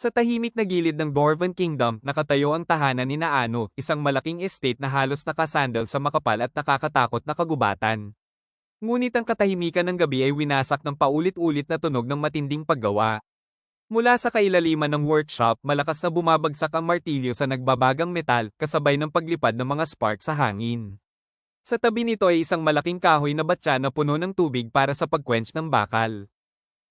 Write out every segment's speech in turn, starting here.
Sa tahimik na gilid ng Dwarven Kingdom, nakatayo ang tahanan ni Naano, isang malaking estate na halos nakasandal sa makapal at nakakatakot na kagubatan. Ngunit ang katahimikan ng gabi ay winasak ng paulit-ulit na tunog ng matinding paggawa. Mula sa kailaliman ng workshop, malakas na bumabagsak ang martilyo sa nagbabagang metal, kasabay ng paglipad ng mga spark sa hangin. Sa tabi nito ay isang malaking kahoy na batya na puno ng tubig para sa pagquench ng bakal.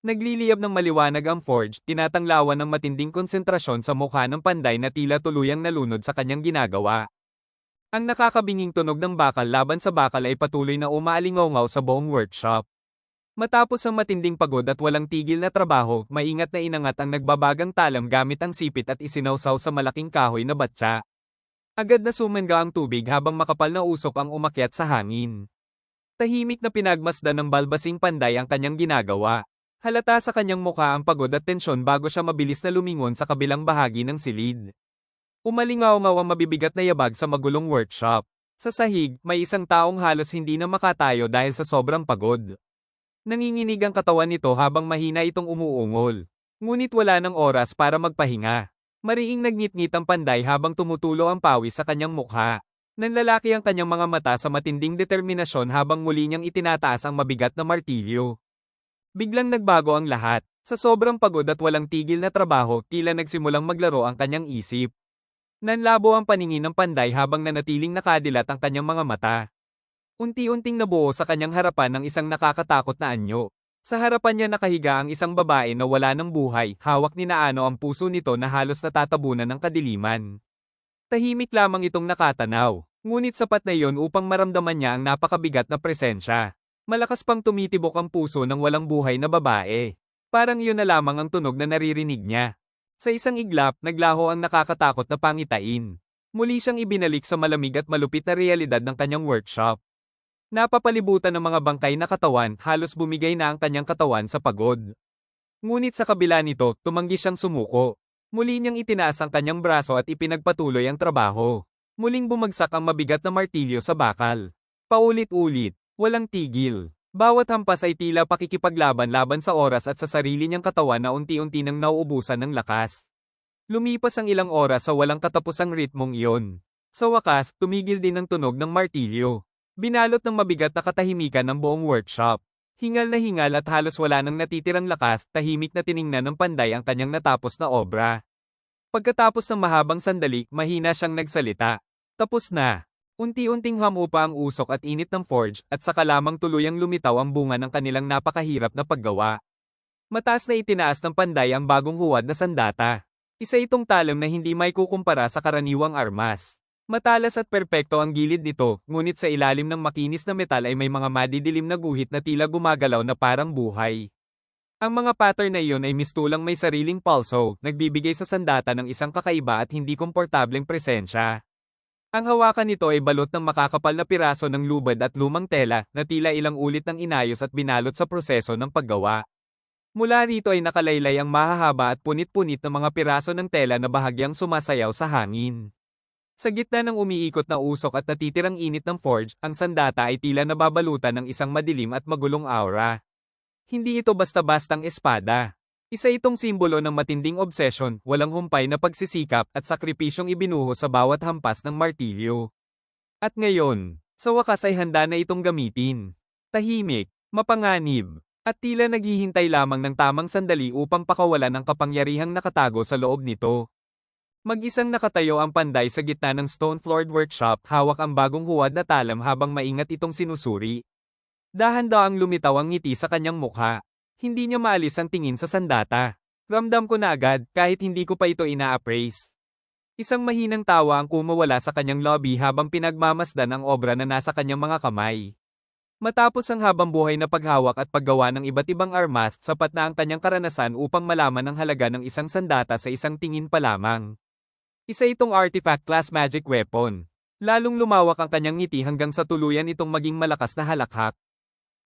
Nagliliyab ng maliwanag ang forge, tinatanglawan ng matinding konsentrasyon sa mukha ng panday na tila tuluyang nalunod sa kanyang ginagawa. Ang nakakabinging tunog ng bakal laban sa bakal ay patuloy na umaalingaw sa buong workshop. Matapos ang matinding pagod at walang tigil na trabaho, maingat na inangat ang nagbabagang talam gamit ang sipit at isinawsaw sa malaking kahoy na batya. Agad na sumengga ang tubig habang makapal na usok ang umakyat sa hangin. Tahimik na pinagmasdan ng balbasing panday ang kanyang ginagawa. Halata sa kanyang mukha ang pagod at tensyon bago siya mabilis na lumingon sa kabilang bahagi ng silid. Umalingaw-ngaw ang mabibigat na yabag sa magulong workshop. Sa sahig, may isang taong halos hindi na makatayo dahil sa sobrang pagod. Nanginginig ang katawan nito habang mahina itong umuungol. Ngunit wala ng oras para magpahinga. Mariing nagngit-ngit ang panday habang tumutulo ang pawis sa kanyang mukha. Nanlalaki ang kanyang mga mata sa matinding determinasyon habang muli niyang itinataas ang mabigat na martilyo. Biglang nagbago ang lahat. Sa sobrang pagod at walang tigil na trabaho, tila nagsimulang maglaro ang kanyang isip. Nanlabo ang paningin ng panday habang nanatiling nakadilat ang kanyang mga mata. Unti-unting nabuo sa kanyang harapan ng isang nakakatakot na anyo. Sa harapan niya nakahiga ang isang babae na wala ng buhay, hawak ni Naano ang puso nito na halos natatabunan ng kadiliman. Tahimik lamang itong nakatanaw, ngunit sapat na iyon upang maramdaman niya ang napakabigat na presensya. Malakas pang tumitibok ang puso ng walang buhay na babae. Parang iyon na lamang ang tunog na naririnig niya. Sa isang iglap, naglaho ang nakakatakot na pangitain. Muli siyang ibinalik sa malamig at malupit na realidad ng kanyang workshop. Napapalibutan ng mga bangkay na katawan, halos bumigay na ang kanyang katawan sa pagod. Ngunit sa kabila nito, tumanggi siyang sumuko. Muli niyang itinaas ang kanyang braso at ipinagpatuloy ang trabaho. Muling bumagsak ang mabigat na martilyo sa bakal. Paulit-ulit. Walang tigil. Bawat hampas ay tila pakikipaglaban-laban sa oras at sa sarili niyang katawan na unti-unti nang nauubusan ng lakas. Lumipas ang ilang oras sa walang katapusang ritmong iyon. Sa wakas, tumigil din ang tunog ng martilyo. Binalot ng mabigat na katahimikan ng buong workshop. Hingal na hingal at halos wala nang natitirang lakas, tahimik na tiningnan ng panday ang kanyang natapos na obra. Pagkatapos ng mahabang sandali, mahina siyang nagsalita. Tapos na. Unti-unting humupa ang usok at init ng forge, at saka lamang tuluyang lumitaw ang bunga ng kanilang napakahirap na paggawa. Mataas na itinaas ng panday ang bagong huwad na sandata. Isa itong talam na hindi may kukumpara sa karaniwang armas. Matalas at perpekto ang gilid nito, ngunit sa ilalim ng makinis na metal ay may mga madidilim na guhit na tila gumagalaw na parang buhay. Ang mga pattern na iyon ay mistulang may sariling pulso, nagbibigay sa sandata ng isang kakaiba at hindi komportableng presensya. Ang hawakan nito ay balot ng makakapal na piraso ng lubad at lumang tela, na tila ilang ulit ng inayos at binalot sa proseso ng paggawa. Mula rito ay nakalaylay ang mahahaba at punit-punit na mga piraso ng tela na bahagyang sumasayaw sa hangin. Sa gitna ng umiikot na usok at natitirang init ng forge, ang sandata ay tila nababalutan ng isang madilim at magulong aura. Hindi ito basta-bastang espada. Isa itong simbolo ng matinding obsesyon, walang humpay na pagsisikap at sakripisyong ibinuho sa bawat hampas ng martilyo. At ngayon, sa wakas ay handa na itong gamitin. Tahimik, mapanganib, at tila naghihintay lamang ng tamang sandali upang pakawalan ang kapangyarihang nakatago sa loob nito. Mag-isang nakatayo ang panday sa gitna ng stone-floored workshop, hawak ang bagong huwad na talam habang maingat itong sinusuri. Dahan-daang lumitaw ang ngiti sa kanyang mukha. Hindi niya maalis ang tingin sa sandata. Ramdam ko na agad, kahit hindi ko pa ito ina-appraise. Isang mahinang tawa ang kumawala sa kanyang lobby habang pinagmamasdan ang obra na nasa kanyang mga kamay. Matapos ang habang buhay na paghawak at paggawa ng iba't ibang armas, sapat na ang kanyang karanasan upang malaman ang halaga ng isang sandata sa isang tingin pa lamang. Isa itong artifact class magic weapon. Lalong lumawak ang kanyang ngiti hanggang sa tuluyan itong maging malakas na halakhak.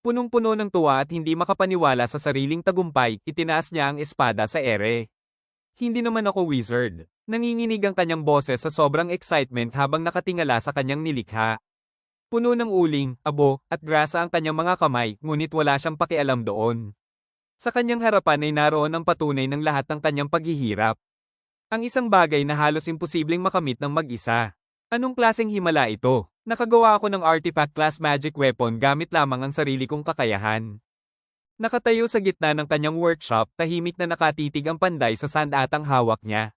Punong-puno ng tuwa at hindi makapaniwala sa sariling tagumpay, itinaas niya ang espada sa ere. Hindi naman ako wizard. Nanginginig ang kanyang boses sa sobrang excitement habang nakatingala sa kanyang nilikha. Puno ng uling, abo, at grasa ang kanyang mga kamay, ngunit wala siyang pakialam doon. Sa kanyang harapan ay naroon ang patunay ng lahat ng kanyang paghihirap. Ang isang bagay na halos imposibleng makamit ng mag-isa. Anong klaseng himala ito? Nakagawa ako ng artifact class magic weapon gamit lamang ang sarili kong kakayahan. Nakatayo sa gitna ng kanyang workshop, tahimik na nakatitig ang panday sa sandatang hawak niya.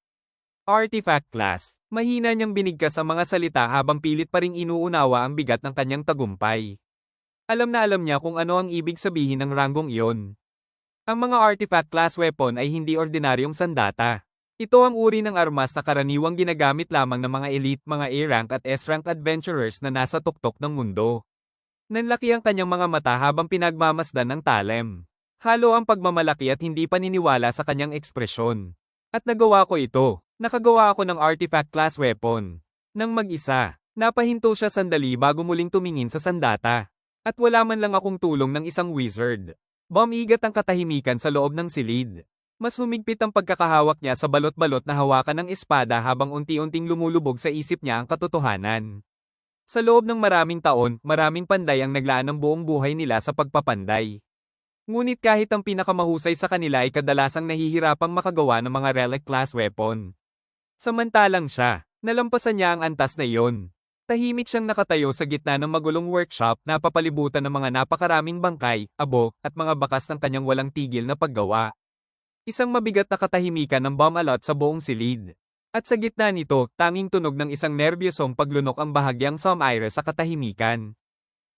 Artifact class. Mahina niyang binigkas ang mga salita habang pilit pa ring inuunawa ang bigat ng kanyang tagumpay. Alam na alam niya kung ano ang ibig sabihin ng ranggong iyon. Ang mga artifact class weapon ay hindi ordinaryong sandata. Ito ang uri ng armas na karaniwang ginagamit lamang ng mga elite, mga A-rank at S-rank adventurers na nasa tuktok ng mundo. Nanlaki ang kanyang mga mata habang pinagmamasdan ng Talem. Halo ang pagmamalaki at hindi paniniwala sa kanyang ekspresyon. At nagawa ko ito. Nakagawa ako ng artifact class weapon. Nang mag-isa, napahinto siya sandali bago muling tumingin sa sandata. At wala man lang akong tulong ng isang wizard. Bumigat ang katahimikan sa loob ng silid. Mas humigpit ang pagkakahawak niya sa balot-balot na hawakan ng espada habang unti-unting lumulubog sa isip niya ang katotohanan. Sa loob ng maraming taon, maraming panday ang naglaan ng buong buhay nila sa pagpapanday. Ngunit kahit ang pinakamahusay sa kanila ay kadalasang nahihirapang makagawa ng mga relic class weapon. Samantalang siya, nalampasan niya ang antas na iyon. Tahimik siyang nakatayo sa gitna ng magulong workshop, napapalibutan ng mga napakaraming bangkay, abo, at mga bakas ng kanyang walang tigil na paggawa. Isang mabigat na katahimikan ng bumalot sa buong silid. At sa gitna nito, tanging tunog ng isang nerbyosong paglunok ang bahagyang sumire sa katahimikan.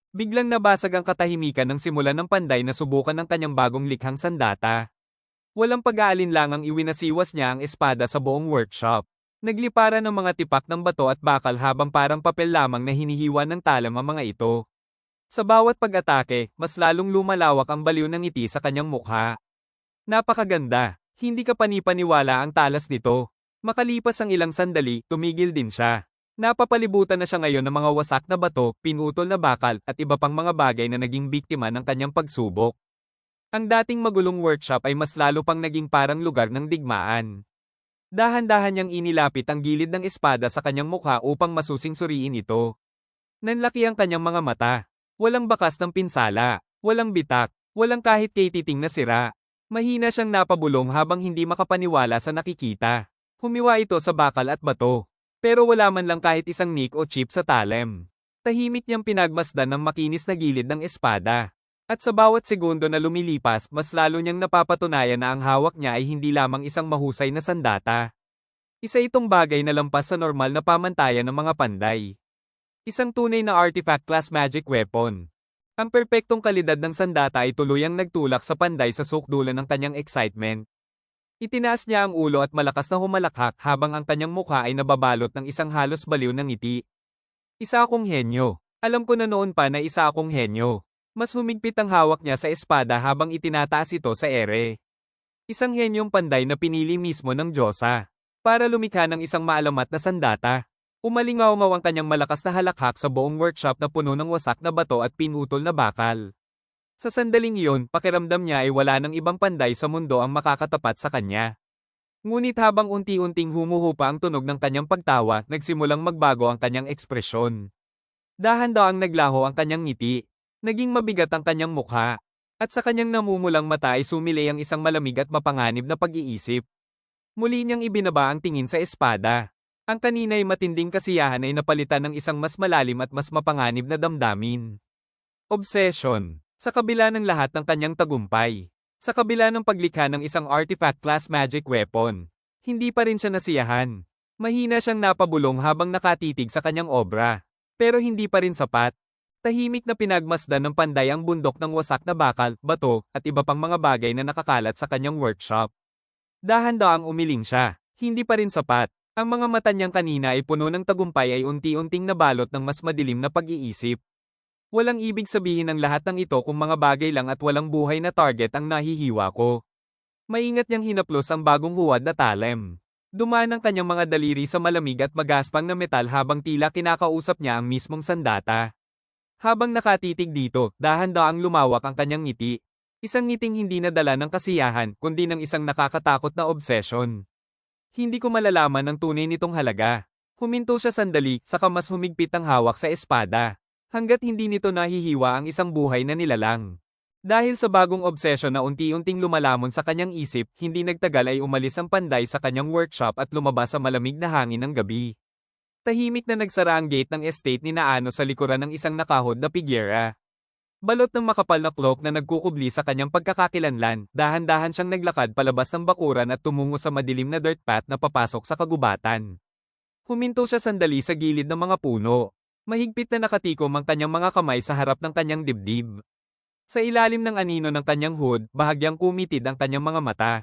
Biglang nabasag ang katahimikan ng simulan ng panday na subukan ng kanyang bagong likhang sandata. Walang pag-aalinlangang iwinasiwas niya ang espada sa buong workshop. Nagliparan ng mga tipak ng bato at bakal habang parang papel lamang na hinihiwa ng talam ang mga ito. Sa bawat pag-atake, mas lalong lumalawak ang baliw ng ngiti sa kanyang mukha. Napakaganda, hindi ka panipaniwala ang talas nito. Makalipas ang ilang sandali, tumigil din siya. Napapalibutan na siya ngayon ng mga wasak na bato, pinutol na bakal, at iba pang mga bagay na naging biktima ng kanyang pagsubok. Ang dating magulong workshop ay mas lalo pang naging parang lugar ng digmaan. Dahan-dahan niyang inilapit ang gilid ng espada sa kanyang mukha upang masusing suriin ito. Nanlaki ang kanyang mga mata. Walang bakas ng pinsala, walang bitak, walang kahit kay-titing na sira. Mahina siyang napabulong habang hindi makapaniwala sa nakikita. Humiwa ito sa bakal at bato. Pero wala man lang kahit isang nick o chip sa talem. Tahimik niyang pinagmasdan ng makinis na gilid ng espada. At sa bawat segundo na lumilipas, mas lalo niyang napapatunayan na ang hawak niya ay hindi lamang isang mahusay na sandata. Isa itong bagay na lampas sa normal na pamantayan ng mga panday. Isang tunay na artifact class magic weapon. Ang perpektong kalidad ng sandata ay tuluyang nagtulak sa panday sa sukdulan ng kanyang excitement. Itinaas niya ang ulo at malakas na humalakhak habang ang kanyang mukha ay nababalot ng isang halos baliw na ngiti. Isa akong henyo. Alam ko na noon pa na isa akong henyo. Mas humigpit ang hawak niya sa espada habang itinataas ito sa ere. Isang henyong panday na pinili mismo ng Diyosa para lumikha ng isang maalamat na sandata. Umalingaw-ngaw ang kanyang malakas na halakhak sa buong workshop na puno ng wasak na bato at pinutol na bakal. Sa sandaling iyon, pakiramdam niya ay wala ng ibang panday sa mundo ang makakatapat sa kanya. Ngunit habang unti-unting humuhupa ang tunog ng kanyang pagtawa, nagsimulang magbago ang kanyang ekspresyon. Dahan-dahang naglaho ang kanyang ngiti. Naging mabigat ang kanyang mukha. At sa kanyang namumulang mata ay sumilay ang isang malamig at mapanganib na pag-iisip. Muli niyang ibinaba ang tingin sa espada. Ang kanina'y matinding kasiyahan ay napalitan ng isang mas malalim at mas mapanganib na damdamin. Obsession. Sa kabila ng lahat ng kanyang tagumpay. Sa kabila ng paglikha ng isang artifact class magic weapon. Hindi pa rin siya nasiyahan. Mahina siyang napabulong habang nakatitig sa kanyang obra. Pero hindi pa rin sapat. Tahimik na pinagmasdan ng panday ang bundok ng wasak na bakal, bato, at iba pang mga bagay na nakakalat sa kanyang workshop. Dahan-daang umiling siya. Hindi pa rin sapat. Ang mga mata niyang kanina ay puno ng tagumpay ay unti-unting nabalot ng mas madilim na pag-iisip. Walang ibig sabihin ang lahat ng ito kung mga bagay lang at walang buhay na target ang nahihiwa ko. Maingat niyang hinaplos ang bagong huwad na talem. Dumaan ang kanyang mga daliri sa malamig at magaspang na metal habang tila kinakausap niya ang mismong sandata. Habang nakatitig dito, dahan-daang lumawak ang kanyang ngiti. Isang ngiting hindi nadala ng kasiyahan, kundi ng isang nakakatakot na obsession. Hindi ko malalaman ang tunay nitong halaga. Huminto siya sandali, saka mas humigpit ang hawak sa espada. Hanggat hindi nito nahihiwa ang isang buhay na nilalang. Dahil sa bagong obsesyon na unti-unting lumalamon sa kanyang isip, hindi nagtagal ay umalis ang Panday sa kanyang workshop at lumabas sa malamig na hangin ng gabi. Tahimik na nagsara ang gate ng estate ni Naano sa likuran ng isang nakahod na pigyera. Balot ng makapal na cloak na nagkukubli sa kanyang pagkakakilanlan, dahan-dahan siyang naglakad palabas ng bakuran at tumungo sa madilim na dirt path na papasok sa kagubatan. Huminto siya sandali sa gilid ng mga puno. Mahigpit na nakatikom ang kanyang mga kamay sa harap ng kanyang dibdib. Sa ilalim ng anino ng kanyang hood, bahagyang kumitid ang kanyang mga mata.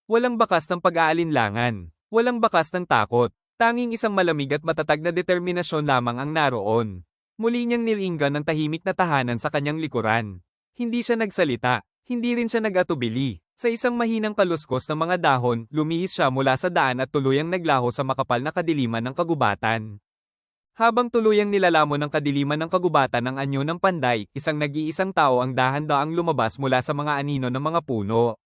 Walang bakas ng pag-aalinlangan. Walang bakas ng takot. Tanging isang malamig at matatag na determinasyon lamang ang naroon. Muli niyang nilinggan ang tahimik na tahanan sa kanyang likuran. Hindi siya nagsalita, hindi rin siya nag-atubili. Sa isang mahinang kaluskos ng mga dahon, lumihis siya mula sa daan at tuluyang naglaho sa makapal na kadiliman ng kagubatan. Habang tuluyang nilalamon ng kadiliman ng kagubatan ang anyo ng Panday, isang nag-iisang tao ang dahan-daang lumabas mula sa mga anino ng mga puno.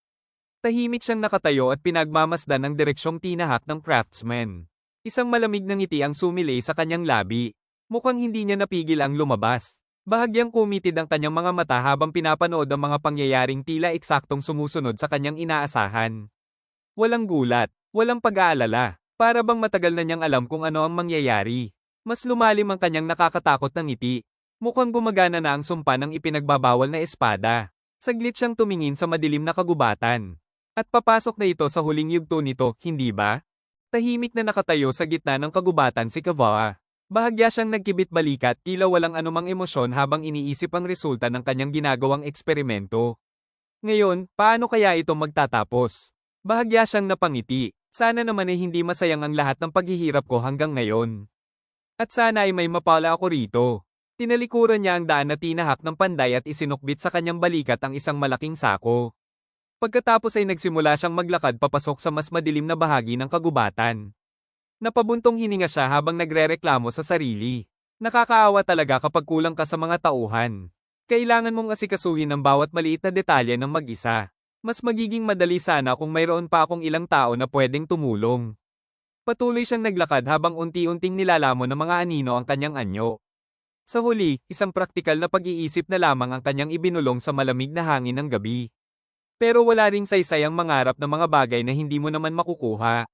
Tahimik siyang nakatayo at pinagmamasdan ang direksyong tinahak ng craftsman. Isang malamig na ngiti ang sumilay sa kanyang labi. Mukhang hindi niya napigil ang lumabas. Bahagyang kumitid ang kanyang mga mata habang pinapanood ang mga pangyayaring tila eksaktong sumusunod sa kanyang inaasahan. Walang gulat, walang pag-aalala, para bang matagal na niyang alam kung ano ang mangyayari. Mas lumalim ang kanyang nakakatakot na ngiti. Mukhang gumagana na ang sumpa ng ipinagbabawal na espada. Saglit siyang tumingin sa madilim na kagubatan. At papasok na ito sa huling yugto nito, hindi ba? Tahimik na nakatayo sa gitna ng kagubatan si Kavawa. Bahagya siyang nagkibit-balikat, tila walang anumang emosyon habang iniisip ang resulta ng kanyang ginagawang eksperimento. Ngayon, paano kaya ito magtatapos? Bahagya siyang napangiti. Sana naman ay hindi masayang ang lahat ng paghihirap ko hanggang ngayon. At sana ay may mapala ako rito. Tinalikuran niya ang daan na tinahak ng Panday at isinukbit sa kanyang balikat ang isang malaking sako. Pagkatapos ay nagsimula siyang maglakad papasok sa mas madilim na bahagi ng kagubatan. Napabuntong hininga siya habang nagrereklamo sa sarili. Nakakaawa talaga kapag kulang ka sa mga tauhan. Kailangan mong asikasuhin ang bawat maliit na detalye ng mag-isa. Mas magiging madali sana kung mayroon pa akong ilang tao na pwedeng tumulong. Patuloy siyang naglakad habang unti-unting nilalamon ng mga anino ang kanyang anyo. Sa huli, isang praktikal na pag-iisip na lamang ang kanyang ibinulong sa malamig na hangin ng gabi. Pero wala ring saysay ang mangarap ng mga bagay na hindi mo naman makukuha.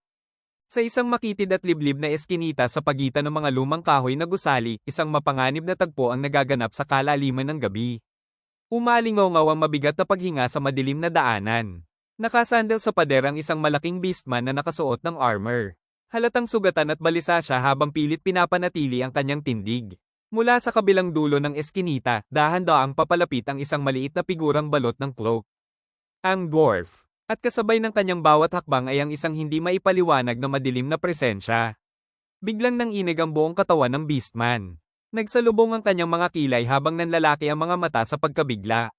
Sa isang makitid at liblib na eskinita sa pagitan ng mga lumang kahoy na gusali, isang mapanganib na tagpo ang nagaganap sa kalaliman ng gabi. Umalingaw ang mabigat na paghinga sa madilim na daanan. Nakasandal sa pader ang isang malaking beastman na nakasuot ng armor. Halatang sugatan at balisa siya habang pilit pinapanatili ang kanyang tindig. Mula sa kabilang dulo ng eskinita, dahan-daang papalapit ang isang maliit na figurang balot ng cloak. Ang dwarf. At kasabay ng kanyang bawat hakbang ay ang isang hindi maipaliwanag na madilim na presensya. Biglang nanginig ang buong katawan ng beastman. Nagsalubong ang kanyang mga kilay habang nanlalaki ang mga mata sa pagkabigla.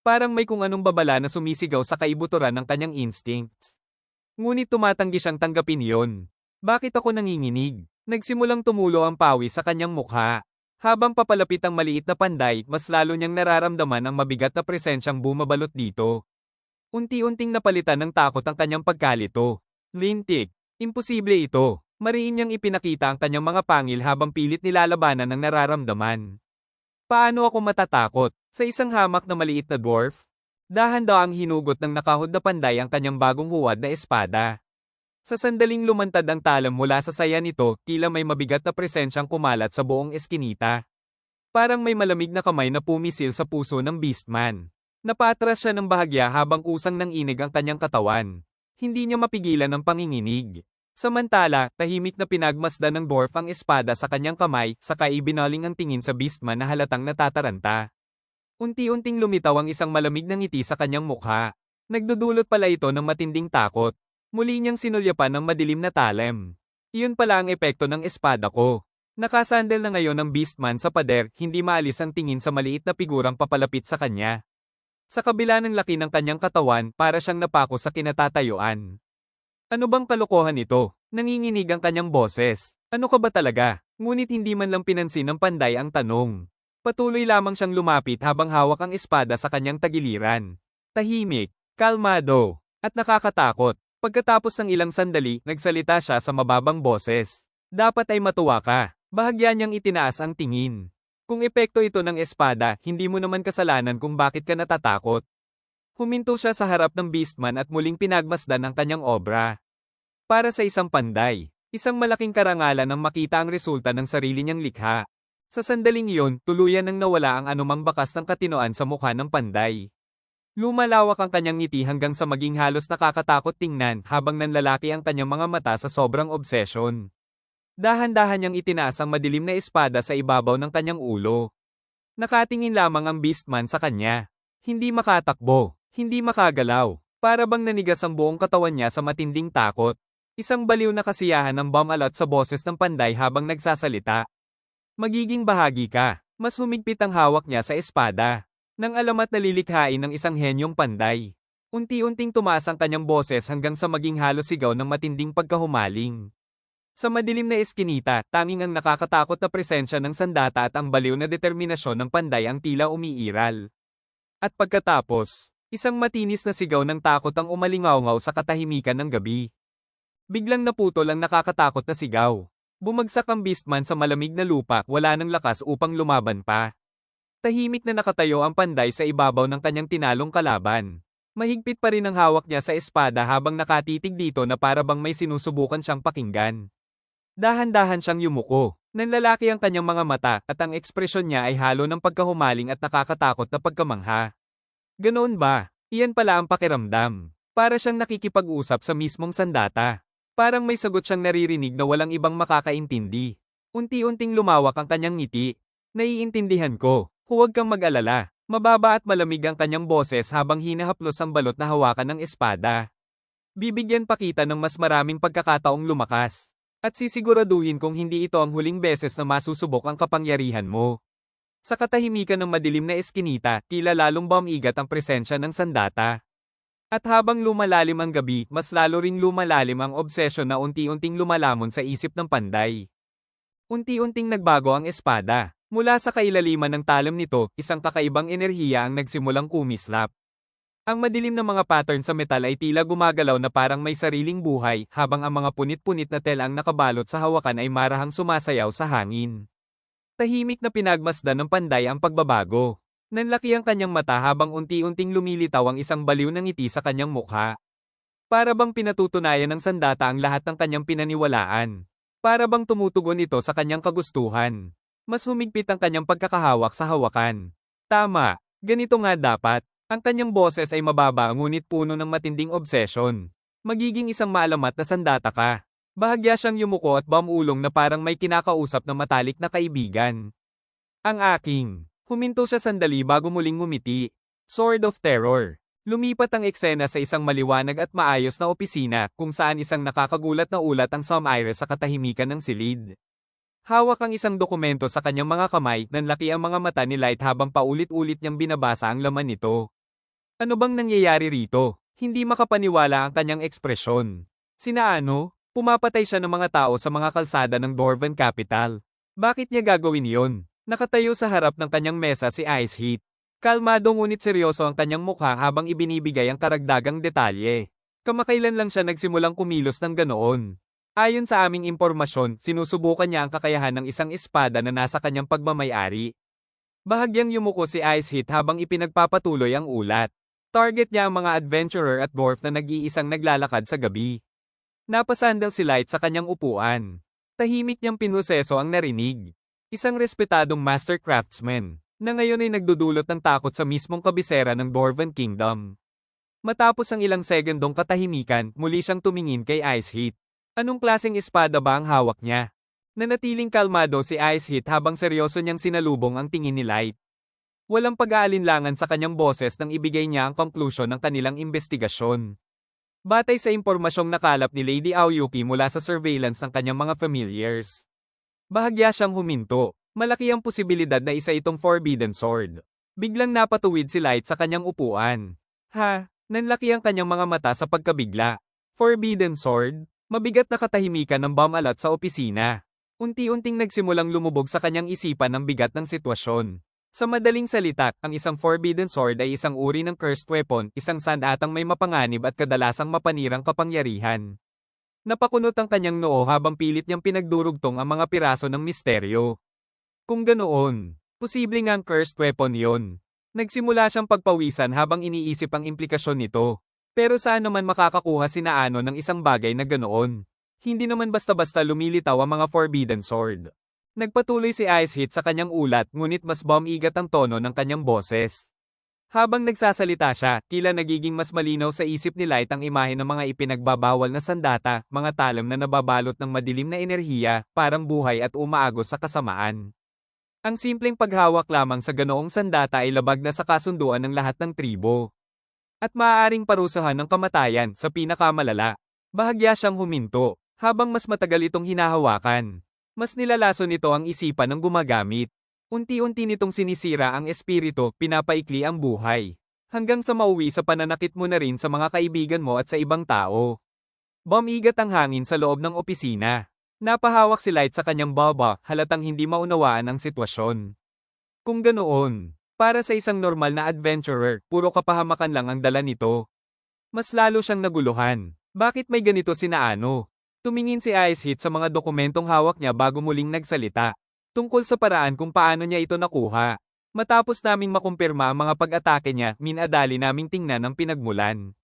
Parang may kung anong babala na sumisigaw sa kaibuturan ng kanyang instincts. Ngunit tumatanggi siyang tanggapin yon. Bakit ako nanginginig? Nagsimulang tumulo ang pawis sa kanyang mukha. Habang papalapit ang maliit na Panday, mas lalo niyang nararamdaman ang mabigat na presensyang bumabalot dito. Unti-unting napalitan ng takot ang kanyang pagkalito. Lintik. Imposible ito. Mariin niyang ipinakita ang kanyang mga pangil habang pilit nilalabanan ang nararamdaman. Paano ako matatakot? Sa isang hamak na maliit na dwarf? Dahan-daang hinugot ng nakahod na Panday ang kanyang bagong huwad na espada. Sa sandaling lumantad ang talam mula sa saya nito, tila may mabigat na presensyang kumalat sa buong eskinita. Parang may malamig na kamay na pumisil sa puso ng beastman. Napatras siya ng bahagya habang usang nanginig ang kanyang katawan. Hindi niya mapigilan ang panginginig. Samantala, tahimik na pinagmasdan ng dwarf ang espada sa kanyang kamay, saka ibinaling ang tingin sa beastman na halatang natataranta. Unti-unting lumitaw ang isang malamig na ngiti sa kanyang mukha. Nagdudulot pala ito ng matinding takot. Muli niyang sinulyapan ng madilim na talem. Iyon pala ang epekto ng espada ko. Nakasandal na ngayon ang beastman sa pader, hindi maalis ang tingin sa maliit na figurang papalapit sa kanya. Sa kabila ng laki ng kanyang katawan, para siyang napako sa kinatatayuan. Ano bang kalokohan ito? Nanginginig ang kanyang boses. Ano ka ba talaga? Ngunit hindi man lang pinansin ng Panday ang tanong. Patuloy lamang siyang lumapit habang hawak ang espada sa kanyang tagiliran. Tahimik, kalmado, at nakakatakot. Pagkatapos ng ilang sandali, nagsalita siya sa mababang boses. Dapat ay matuwa ka. Bahagya niyang itinaas ang tingin. Kung epekto ito ng espada, hindi mo naman kasalanan kung bakit ka natatakot. Huminto siya sa harap ng Beastman at muling pinagmasdan ang kanyang obra. Para sa isang panday, isang malaking karangalan ang makita ang resulta ng sarili niyang likha. Sa sandaling iyon, tuluyan nang nawala ang anumang bakas ng katinoan sa mukha ng panday. Lumalawak ang kanyang ngiti hanggang sa maging halos nakakatakot tingnan habang nanlalaki ang kanyang mga mata sa sobrang obsession. Dahan-dahan niyang itinaas ang madilim na espada sa ibabaw ng kanyang ulo. Nakatingin lamang ang Beastman sa kanya. Hindi makatakbo, hindi makagalaw. Para bang nanigas ang buong katawan niya sa matinding takot. Isang baliw na kasiyahan ng bumalot sa boses ng panday habang nagsasalita. Magiging bahagi ka. Mas humigpit ang hawak niya sa espada. Nang alamat na lilikhain ng isang henyong panday. Unti-unting tumaas ang kanyang boses hanggang sa maging halos sigaw ng matinding pagkahumaling. Sa madilim na eskinita, tanging ang nakakatakot na presensya ng sandata at ang baliw na determinasyon ng panday ang tila umiiral. At pagkatapos, isang matinis na sigaw ng takot ang umalingaw-ngaw sa katahimikan ng gabi. Biglang naputol ang nakakatakot na sigaw. Bumagsak ang Beastman sa malamig na lupa, wala ng lakas upang lumaban pa. Tahimik na nakatayo ang panday sa ibabaw ng kanyang tinalong kalaban. Mahigpit pa rin ang hawak niya sa espada habang nakatitig dito na para bang may sinusubukan siyang pakinggan. Dahan-dahan siyang yumuko. Nanlalaki ang kanyang mga mata at ang ekspresyon niya ay halo ng pagkahumaling at nakakatakot na pagkamangha. Ganoon ba? Iyan pala ang pakiramdam. Para siyang nakikipag-usap sa mismong sandata. Parang may sagot siyang naririnig na walang ibang makakaintindi. Unti-unting lumawak ang kanyang ngiti. Naiintindihan ko. Huwag kang mag-alala. Mababa at malamig ang kanyang boses habang hinahaplos ang balot na hawakan ng espada. Bibigyan pa kita ng mas maraming pagkakataong lumakas. At sisiguraduhin kung hindi ito ang huling beses na masusubok ang kapangyarihan mo. Sa katahimikan ng madilim na eskinita, tila lalong bumigat ang presensya ng sandata. At habang lumalalim ang gabi, mas lalo ring lumalalim ang obsesyon na unti-unting lumalamon sa isip ng panday. Unti-unting nagbago ang espada. Mula sa kailaliman ng talim nito, isang kakaibang enerhiya ang nagsimulang kumislap. Ang madilim na mga pattern sa metal ay tila gumagalaw na parang may sariling buhay, habang ang mga punit-punit na tela ang nakabalot sa hawakan ay marahang sumasayaw sa hangin. Tahimik na pinagmasdan ng panday ang pagbabago. Nanlaki ang kanyang mata habang unti-unting lumilitaw ang isang baliw na ngiti sa kanyang mukha. Para bang pinatutunayan ng sandata ang lahat ng kanyang pinaniwalaan. Para bang tumutugon ito sa kanyang kagustuhan. Mas humigpit ang kanyang pagkakahawak sa hawakan. Tama, ganito nga dapat. Ang kanyang boses ay mababa ngunit puno ng matinding obsession. Magiging isang maalamat na sandata ka. Bahagya siyang yumuko at bumulong na parang may kinakausap na matalik na kaibigan. Ang aking. Huminto siya sandali bago muling ngumiti. Sword of Terror. Lumipat ang eksena sa isang maliwanag at maayos na opisina kung saan isang nakakagulat na ulat ang Some-Ire sa katahimikan ng silid. Hawak ang isang dokumento sa kanyang mga kamay, nanlaki ang mga mata ni Light habang paulit-ulit niyang binabasa ang laman nito. Ano bang nangyayari rito? Hindi makapaniwala ang kanyang ekspresyon. Sina ano? Pumapatay siya ng mga tao sa mga kalsada ng Dwarven Capital. Bakit niya gagawin yon? Nakatayo sa harap ng kanyang mesa si Ice Heat. Kalmado ngunit seryoso ang kanyang mukha habang ibinibigay ang karagdagang detalye. Kamakailan lang siya nagsimulang kumilos ng ganoon. Ayon sa aming impormasyon, sinusubukan niya ang kakayahan ng isang espada na nasa kanyang pagmamayari. Bahagyang yumuko si Ice Heat habang ipinagpapatuloy ang ulat. Target niya ang mga adventurer at dwarf na nag-iisang naglalakad sa gabi. Napasandal si Light sa kanyang upuan. Tahimik niyang pinroseso ang narinig. Isang respetadong master craftsman, na ngayon ay nagdudulot ng takot sa mismong kabisera ng Dwarven Kingdom. Matapos ang ilang segundong katahimikan, muli siyang tumingin kay Ice Heat. Anong klaseng espada ba ang hawak niya? Nanatiling kalmado si Ice Heat habang seryoso niyang sinalubong ang tingin ni Light. Walang pag-aalinlangan sa kanyang boses nang ibigay niya ang konklusyon ng kanilang investigasyon. Batay sa impormasyong nakalap ni Lady Aoyuki mula sa surveillance ng kanyang mga familiars. Bahagya siyang huminto. Malaki ang posibilidad na isa itong Forbidden Sword. Biglang napatuwid si Light sa kanyang upuan. Ha? Nanlaki ang kanyang mga mata sa pagkabigla. Forbidden Sword? Mabigat na katahimikan ng bumalot sa opisina. Unti-unting nagsimulang lumubog sa kanyang isipan ang bigat ng sitwasyon. Sa madaling salita, ang isang Forbidden Sword ay isang uri ng cursed weapon, isang sandatang may mapanganib at kadalasang mapanirang kapangyarihan. Napakunot ang kanyang noo habang pilit niyang pinagdurugtong ang mga piraso ng misteryo. Kung ganoon, Posible ngang cursed weapon yon. Nagsimula siyang pagpawisan habang iniisip ang implikasyon nito. Pero saan naman makakakuha si Naano ng isang bagay na ganoon? Hindi naman basta-basta lumilitaw ang mga Forbidden Sword. Nagpatuloy si Ice Hit sa kanyang ulat ngunit mas bumigat ang tono ng kanyang boses. Habang nagsasalita siya, tila nagiging mas malinaw sa isip ni Light ang imahe ng mga ipinagbabawal na sandata, mga talam na nababalot ng madilim na enerhiya, parang buhay at umaagos sa kasamaan. Ang simpleng paghawak lamang sa ganoong sandata ay labag na sa kasunduan ng lahat ng tribo. At maaaring parusahan ng kamatayan sa pinakamalala. Bahagya siyang huminto, habang mas matagal itong hinahawakan. Mas nilalaso nito ang isipan ng gumagamit. Unti-unti nitong sinisira ang espiritu, pinapaikli ang buhay. Hanggang sa mauwi sa pananakit mo na rin sa mga kaibigan mo at sa ibang tao. Bumigat ang hangin sa loob ng opisina. Napahawak si Light sa kanyang baba, halatang hindi maunawaan ang sitwasyon. Kung ganoon, para sa isang normal na adventurer, puro kapahamakan lang ang dala nito. Mas lalo siyang naguluhan. Bakit may ganito si Naano? Tumingin si Ice Hit sa mga dokumentong hawak niya bago muling nagsalita. Tungkol sa paraan kung paano niya ito nakuha. Matapos naming makumpirma ang mga pag-atake niya, minadali naming tingnan ang pinagmulan.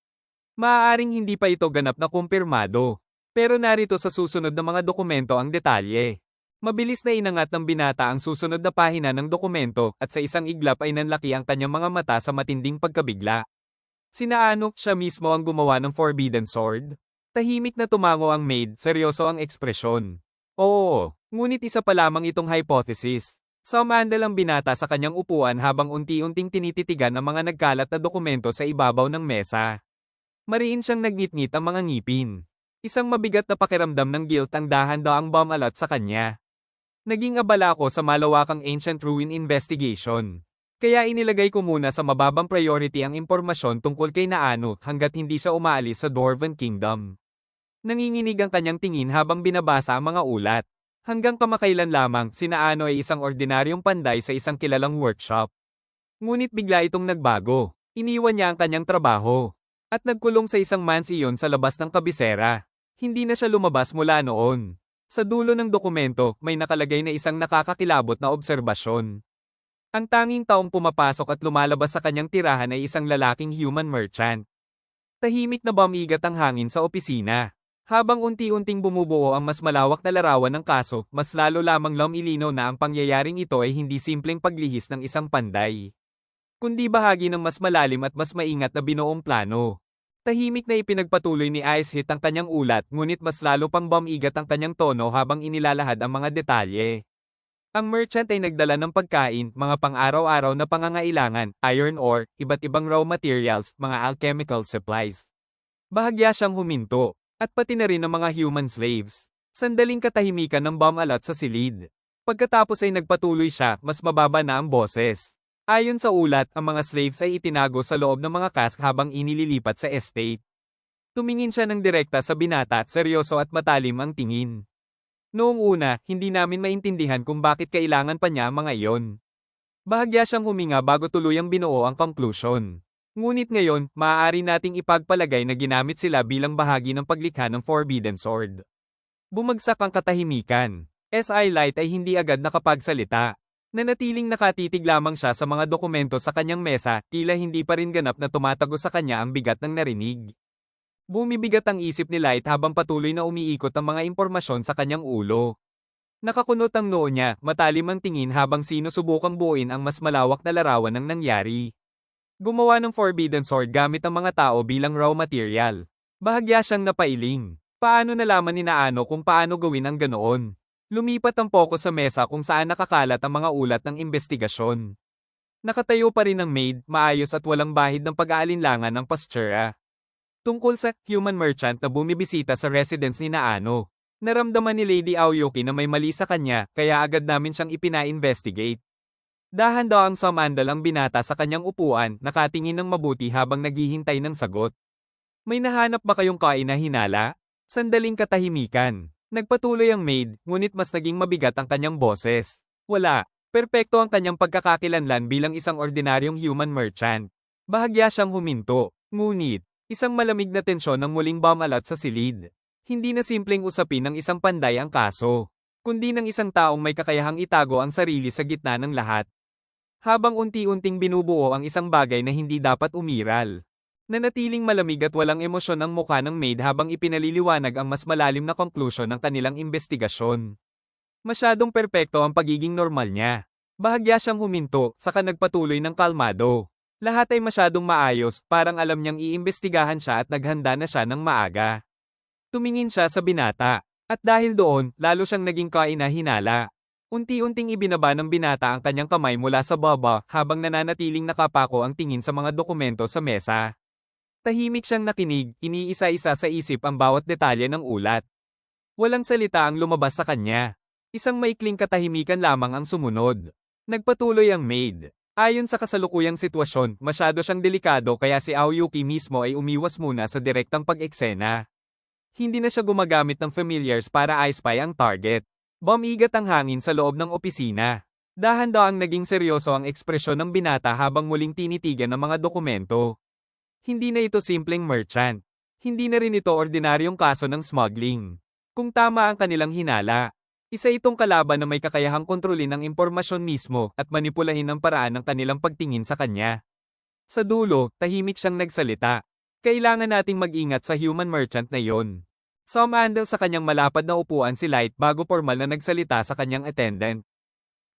Maaaring hindi pa ito ganap na kumpirmado. Pero narito sa susunod na mga dokumento ang detalye. Mabilis na inangat ng binata ang susunod na pahina ng dokumento at sa isang iglap ay nanlaki ang kanyang mga mata sa matinding pagkabigla. Si Naano, siya mismo ang gumawa ng Forbidden Sword. Tahimik na tumango ang maid, seryoso ang ekspresyon. Oo, ngunit isa pa lamang itong hypothesis. Sumandal ang binata sa kanyang upuan habang unti-unting tinititigan ang mga nagkalat na dokumento sa ibabaw ng mesa. Mariin siyang nagngit-ngit ang mga ngipin. Isang mabigat na pakiramdam ng guilt ang dahan-daang bumalat sa kanya. Naging abala ako sa malawakang ancient ruin investigation. Kaya inilagay ko muna sa mababang priority ang impormasyon tungkol kay Naano hanggat hindi siya umaalis sa Dwarven Kingdom. Nanginginig ang kanyang tingin habang binabasa ang mga ulat. Hanggang kamakailan lamang, si Naano ay isang ordinaryong panday sa isang kilalang workshop. Ngunit bigla itong nagbago. Iniwan niya ang kanyang trabaho. At nagkulong sa isang mansiyon sa labas ng kabisera. Hindi na siya lumabas mula noon. Sa dulo ng dokumento, may nakalagay na isang nakakakilabot na obserbasyon. Ang tanging taong pumapasok at lumalabas sa kanyang tirahan ay isang lalaking human merchant. Tahimik na bumigat ang hangin sa opisina. Habang unti-unting bumubuo ang mas malawak na larawan ng kaso, mas lalo lamang lumilinaw na ang pangyayaring ito ay hindi simpleng paglihis ng isang panday, kundi bahagi ng mas malalim at mas maingat na binuong plano. Tahimik na ipinagpatuloy ni Ice Hit ang kanyang ulat ngunit mas lalo pang bumigat ang kanyang tono habang inilalahad ang mga detalye. Ang merchant ay nagdala ng pagkain, mga pang-araw-araw na pangangailangan, iron ore, iba't ibang raw materials, mga alchemical supplies. Bahagya siyang huminto. At pati na rin ang mga human slaves. Sandaling katahimikan ng bumalat sa silid. Pagkatapos ay nagpatuloy siya, mas mababa na ang boses. Ayon sa ulat, ang mga slaves ay itinago sa loob ng mga cask habang inililipat sa estate. Tumingin siya ng direkta sa binata at seryoso at matalim ang tingin. Noong una, hindi namin maintindihan kung bakit kailangan pa niya ang mga iyon. Bahagya siyang huminga bago tuluyang binuo ang conclusion. Ngunit ngayon, maaari nating ipagpalagay na ginamit sila bilang bahagi ng paglikha ng Forbidden Sword. Bumagsak ang katahimikan. Si Light ay hindi agad nakapagsalita. Nanatiling nakatitig lamang siya sa mga dokumento sa kanyang mesa, tila hindi pa rin ganap na tumatago sa kanya ang bigat ng narinig. Bumibigat ang isip ni Light habang patuloy na umiikot ang mga impormasyon sa kanyang ulo. Nakakunot ang noo niya, matalim ang tingin habang sinusubukang buuin ang mas malawak na larawan ng nangyari. Gumawa ng Forbidden Sword gamit ang mga tao bilang raw material. Bahagya siyang napailing. Paano nalaman ni Naano kung paano gawin ang ganoon? Lumipat ang focus sa mesa kung saan nakakalat ang mga ulat ng investigasyon. Nakatayo pa rin ang maid, maayos at walang bahid ng pag-aalinlangan ng pastura. Tungkol sa human merchant na bumibisita sa residence ni Naano. Naramdaman ni Lady Aoyuki na may mali sa kanya, kaya agad namin siyang ipina-investigate. Dahan-dahang sumandal ang binata sa kanyang upuan, nakatingin ng mabuti habang naghihintay ng sagot. May nahanap ba kayong kainahinala? Sandaling katahimikan. Nagpatuloy ang maid, ngunit mas naging mabigat ang kanyang boses. Wala. Perpekto ang kanyang pagkakakilanlan bilang isang ordinaryong human merchant. Bahagya siyang huminto. Ngunit, isang malamig na tensyon ang muling bumalat sa silid. Hindi na simpleng usapin ng isang panday ang kaso, kundi ng isang taong may kakayahang itago ang sarili sa gitna ng lahat. habang unti-unting binubuo ang isang bagay na hindi dapat umiral. Nanatiling malamig at walang emosyon ang mukha ng maid habang ipinaliliwanag ang mas malalim na konklusyon ng kanilang investigasyon. Masyadong perpekto ang pagiging normal niya. Bahagya siyang huminto, saka nagpatuloy ng kalmado. Lahat ay masyadong maayos, parang alam niyang iimbestigahan siya at naghanda na siya ng maaga. Tumingin siya sa binata. At dahil doon, lalo siyang naging kainahinala. Unti-unting ibinaba ng binata ang kanyang kamay mula sa baba habang nananatiling nakapako ang tingin sa mga dokumento sa mesa. Tahimik siyang nakinig, iniisa-isa sa isip ang bawat detalye ng ulat. Walang salita ang lumabas sa kanya. Isang maikling katahimikan lamang ang sumunod. Nagpatuloy ang maid. Ayon sa kasalukuyang sitwasyon, masyado siyang delikado kaya si Aoyuki mismo ay umiwas muna sa direktang pag-eksena. Hindi na siya gumagamit ng familiars para i-spy ang target. Bumigat ang hangin sa loob ng opisina. Dahan-dahang naging seryoso ang ekspresyon ng binata habang muling tinitigan ang mga dokumento. Hindi na ito simpleng merchant. Hindi na rin ito ordinaryong kaso ng smuggling. Kung tama ang kanilang hinala, isa itong kalaban na may kakayahang kontrolin ang impormasyon mismo at manipulahin ang paraan ng kanilang pagtingin sa kanya. Sa dulo, tahimik siyang nagsalita. Kailangan nating mag-ingat sa human merchant na yon. Sumandal sa kanyang malapad na upuan si Light bago formal na nagsalita sa kanyang attendant.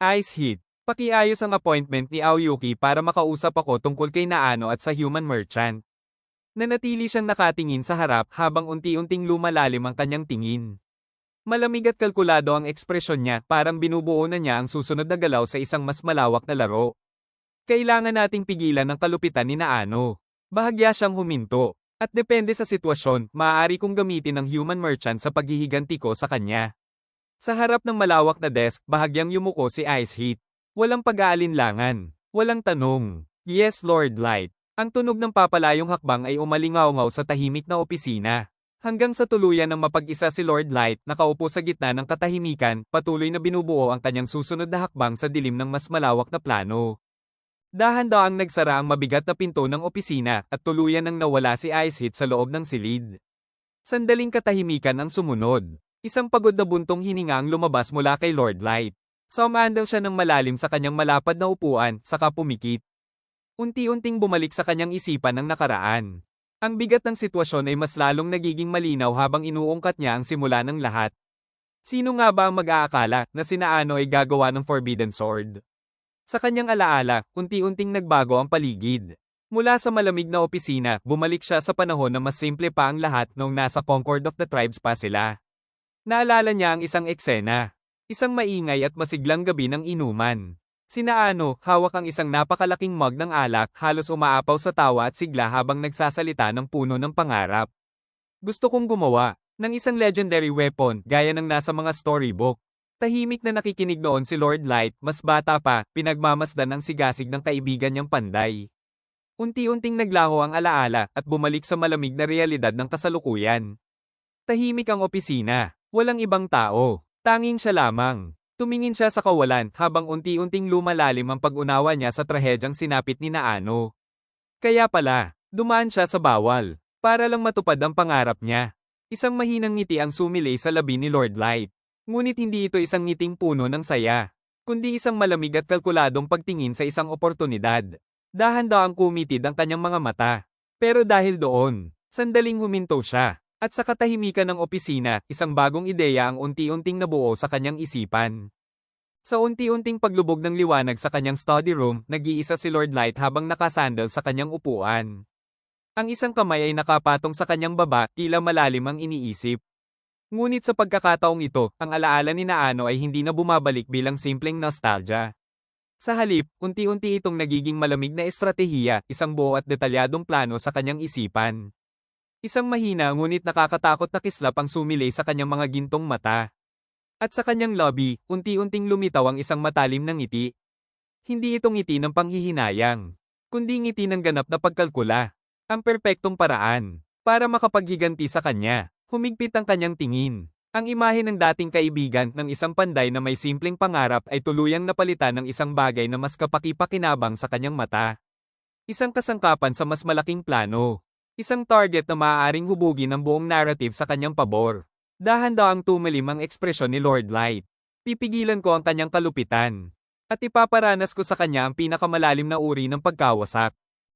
Ice Heat, pakiayos ang appointment ni Aoyuki para makausap ako tungkol kay Naano at sa human merchant. Nanatili siyang nakatingin sa harap habang unti-unting lumalalim ang kanyang tingin. Malamig at kalkulado ang ekspresyon niya, parang binubuo na niya ang susunod na galaw sa isang mas malawak na laro. Kailangan nating pigilan ang kalupitan ni Naano. Bahagya siyang huminto. At depende sa sitwasyon, maaari kong gamitin ang human merchant sa paghihiganti ko sa kanya. Sa harap ng malawak na desk, bahagyang yumuko si Ice Heat. Walang pag-aalinlangan. Walang tanong. Yes, Lord Light. Ang tunog ng papalayong hakbang ay umalingaw-ngaw sa tahimik na opisina. Hanggang sa tuluyan ng mapag-isa si Lord Light, nakaupo sa gitna ng katahimikan, patuloy na binubuo ang kanyang susunod na hakbang sa dilim ng mas malawak na plano. Dahan-daang nagsara ang mabigat na pinto ng opisina at tuluyan nang nawala si Ice Heat sa loob ng silid. Sandaling katahimikan ang sumunod. Isang pagod na buntong hininga ang lumabas mula kay Lord Light. Sumandal siya ng malalim sa kanyang malapad na upuan, saka pumikit. Unti-unting bumalik sa kanyang isipan ang nakaraan. Ang bigat ng sitwasyon ay mas lalong nagiging malinaw habang inuungkat niya ang simula ng lahat. Sino nga ba ang mag-aakala na si Naano ay gagawa ng Forbidden Sword? Sa kanyang alaala, unti-unting nagbago ang paligid. Mula sa malamig na opisina, bumalik siya sa panahon na mas simple pa ang lahat noong nasa Concord of the Tribes pa sila. Naalala niya ang isang eksena. Isang maingay at masiglang gabi ng inuman. Si Naano, hawak ang isang napakalaking mug ng alak, halos umaapaw sa tawa at sigla habang nagsasalita ng puno ng pangarap. Gusto kong gumawa ng isang legendary weapon gaya ng nasa mga storybook. Tahimik na nakikinig noon si Lord Light, mas bata pa, pinagmamasdan ang sigasig ng kaibigan niyang panday. Unti-unting naglaho ang alaala at bumalik sa malamig na realidad ng kasalukuyan. Tahimik ang opisina, walang ibang tao, tanging siya lamang. Tumingin siya sa kawalan habang unti-unting lumalalim ang pag-unawa niya sa trahedyang sinapit ni Naano. Kaya pala, dumaan siya sa bawal, para lang matupad ang pangarap niya. Isang mahinang ngiti ang sumilay sa labi ni Lord Light. Ngunit hindi ito isang ngiting puno ng saya, kundi isang malamig at kalkuladong pagtingin sa isang oportunidad. Dahan-dahang kumitid ang kanyang mga mata. Pero dahil doon, sandaling huminto siya, at sa katahimikan ng opisina, isang bagong ideya ang unti-unting nabuo sa kanyang isipan. Sa unti-unting paglubog ng liwanag sa kanyang study room, nag-iisa si Lord Light habang nakasandal sa kanyang upuan. Ang isang kamay ay nakapatong sa kanyang baba, tila malalim ang iniisip. Ngunit sa pagkakataong ito, ang alaala ni Naano ay hindi na bumabalik bilang simpleng nostalgia. Sa halip, unti-unti itong nagiging malamig na estratehiya, isang buo at detalyadong plano sa kanyang isipan. Isang mahina ngunit nakakatakot na kislap ang sumilay sa kanyang mga gintong mata. At sa kanyang lobby, unti-unting lumitaw ang isang matalim na ngiti. Hindi ito ngiti ng panghihinayang, kundi ngiti ng ganap na pagkalkula. Ang perpektong paraan para makapaghiganti sa kanya. Humigpit ang kanyang tingin. Ang imahe ng dating kaibigan ng isang panday na may simpleng pangarap ay tuluyang napalitan ng isang bagay na mas kapaki-pakinabang sa kanyang mata. Isang kasangkapan sa mas malaking plano. Isang target na maaaring hubugin ang buong narrative sa kanyang pabor. Dahan-dahang tumalim ang ekspresyon ni Lord Light. Pipigilan ko ang kanyang kalupitan. At ipaparanas ko sa kanya ang pinakamalalim na uri ng pagkawasak.